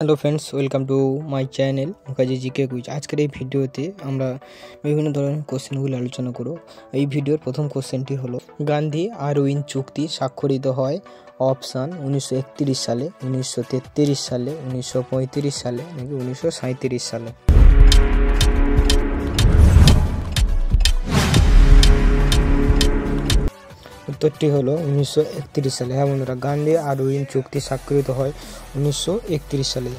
Hello friends, welcome to my channel Mukherjee GK quiz. আজকের এই ভিডিওতে আমরা বিভিন্ন ধরনের কোশ্চেনগুলি আলোচনা করব। এই ভিডিওর প্রথম কোশ্চেনটি হলো, গান্ধী আরউইন চুক্তি স্বাক্ষরিত হয় অপশান 1931 সালে, 1933 সালে, 1935 সালে নাকি 1937 সালে। উত্তরটি হলো 1931 সালে। হ্যাঁ বন্ধুরা, গান্ধী আরউইন চুক্তি স্বাক্ষরিত হয় 1931 সালে।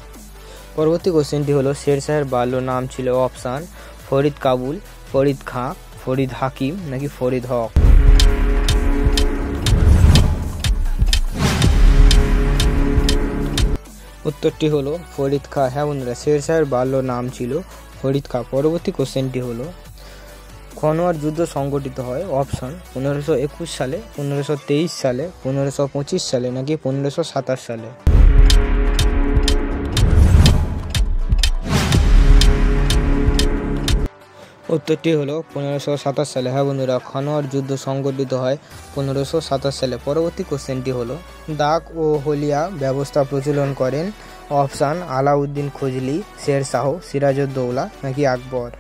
পরবর্তী কোশ্চেনটি হলো, শের শাহের বাল্য নাম ছিল অপশান ফরিদ কাবুল, ফরিদ খাঁ, ফরিদ হাকিম নাকি ফরিদ হক। উত্তরটি হলো ফরিদ খাঁ। হ্যাঁ বন্ধুরা, শের শাহের বাল্য নাম ছিল ফরিদ খাঁ। পরবর্তী কোশ্চেনটি হলো, খনোয়ার যুদ্ধ সংগঠিত হয় অপশান 1521 সালে, 1523 সালে, 1525 সালে নাকি 1527 সালে। উত্তরটি হলো 1527 সালে। হ্যাঁ বন্ধুরা, খনোয়ার যুদ্ধ সংগঠিত হয় 1527 সালে। পরবর্তী কোশ্চেনটি হলো, দাগ ও হলিয়া ব্যবস্থা প্রচলন করেন অপশান আলাউদ্দিন খজলি, শের শাহ, সিরাজউদ্দৌলা নাকি আকবর।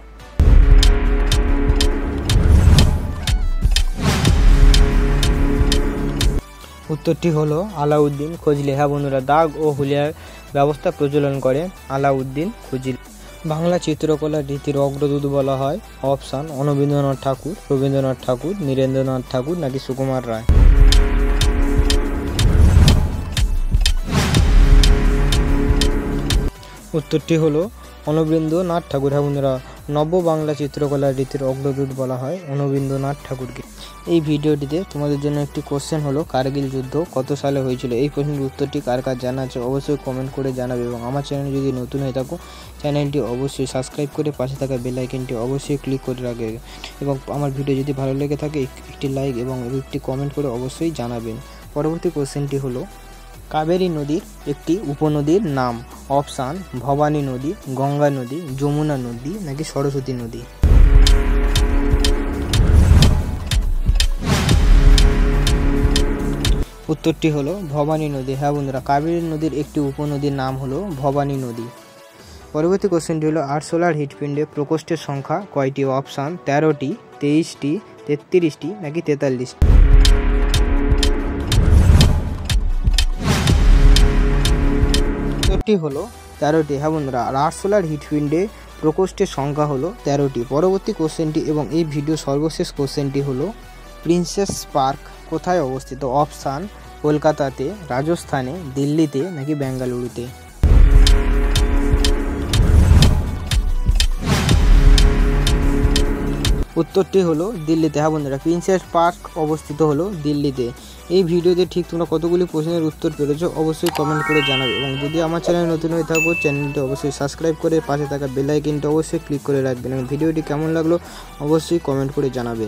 উত্তরটি হলো আলাউদ্দিন খজলি। হ্যাঁ বন্ধুরা, দাগ ও হুলিয়ার ব্যবস্থা প্রচলন করে আলাউদ্দিন খজলি। বাংলা চিত্রকলা রীতির অগ্রদূত বলা হয় অপশান অনবীন্দ্রনাথ ঠাকুর, রবীন্দ্রনাথ ঠাকুর, নীরেন্দ্রনাথ ঠাকুর নাকি সুকুমার রায়। উত্তরটি হলো অনবীন্দ্রনাথ ঠাকুর। হ্যাঁ বন্ধুরা, নব্য বাংলা চিত্রকলা রীতির অগ্রদূত বলা হয় অনবীন্দ্রনাথ ঠাকুরকে। এই ভিডিওটিতে তোমাদের জন্য একটি কোশ্চেন হলো, কার্গিল যুদ্ধ কত সালে হয়েছিল? এই প্রশ্নের উত্তরটি কার কার জানা আছে অবশ্যই কমেন্ট করে জানাবে, এবং আমার চ্যানেল যদি নতুন হয়ে থাকো চ্যানেলটি অবশ্যই সাবস্ক্রাইব করে পাশে থাকা বেল আইকনটি অবশ্যই ক্লিক করে রাখবে, এবং আমার ভিডিও যদি ভালো লেগে থাকে একটি লাইক এবং একটি কমেন্ট করে অবশ্যই জানাবেন। পরবর্তী কোশ্চেনটি হলো, কাবেরী নদীর একটি উপনদীর নাম অপশান ভবানী নদী, গঙ্গা নদী, যমুনা নদী নাকি সরস্বতী নদী। উত্তরটি হলো ভবানী নদী। হ্যাঁ বন্ধুরা, কাবেরী নদীর একটি উপনদীর নাম হলো ভবানী নদী। পরবর্তী কোশ্চেনটি হলো, আরসোলার হৃৎপিণ্ডে প্রকোষ্ঠের সংখ্যা কয়টি? অপশান 13টি, 23টি, 33টি নাকি 43টি। উত্তরটি হলো 13টি। হ্যাঁ বন্ধুরা, আরসোলার হৃৎপিণ্ডে প্রকোষ্ঠের সংখ্যা হলো 13টি। পরবর্তী কোশ্চেনটি এবং এই ভিডিও সর্বশেষ কোশ্চেনটি হলো, প্রিন্সেস পার্ক কোথায় অবস্থিত? অপশান কলকাতাতে, রাজস্থানে, দিল্লিতে নাকি বেঙ্গালুরুতে। উত্তরটি হলো দিল্লিতে। হ্যাঁ বন্ধুরা, প্রিন্সেস পার্ক অবস্থিত হলো দিল্লিতে। এই ভিডিওতে ঠিক তোমরা কতগুলি প্রশ্নের উত্তর পেরেছো অবশ্যই কমেন্ট করে জানাবে, এবং যদি আমার চ্যানেল নতুন হয়ে থাকো চ্যানেলটি অবশ্যই সাবস্ক্রাইব করে পাশে থাকা বেল আইকনটি অবশ্যই ক্লিক করে রাখবেন, এবং ভিডিওটি কেমন লাগলো অবশ্যই কমেন্ট করে জানাবে।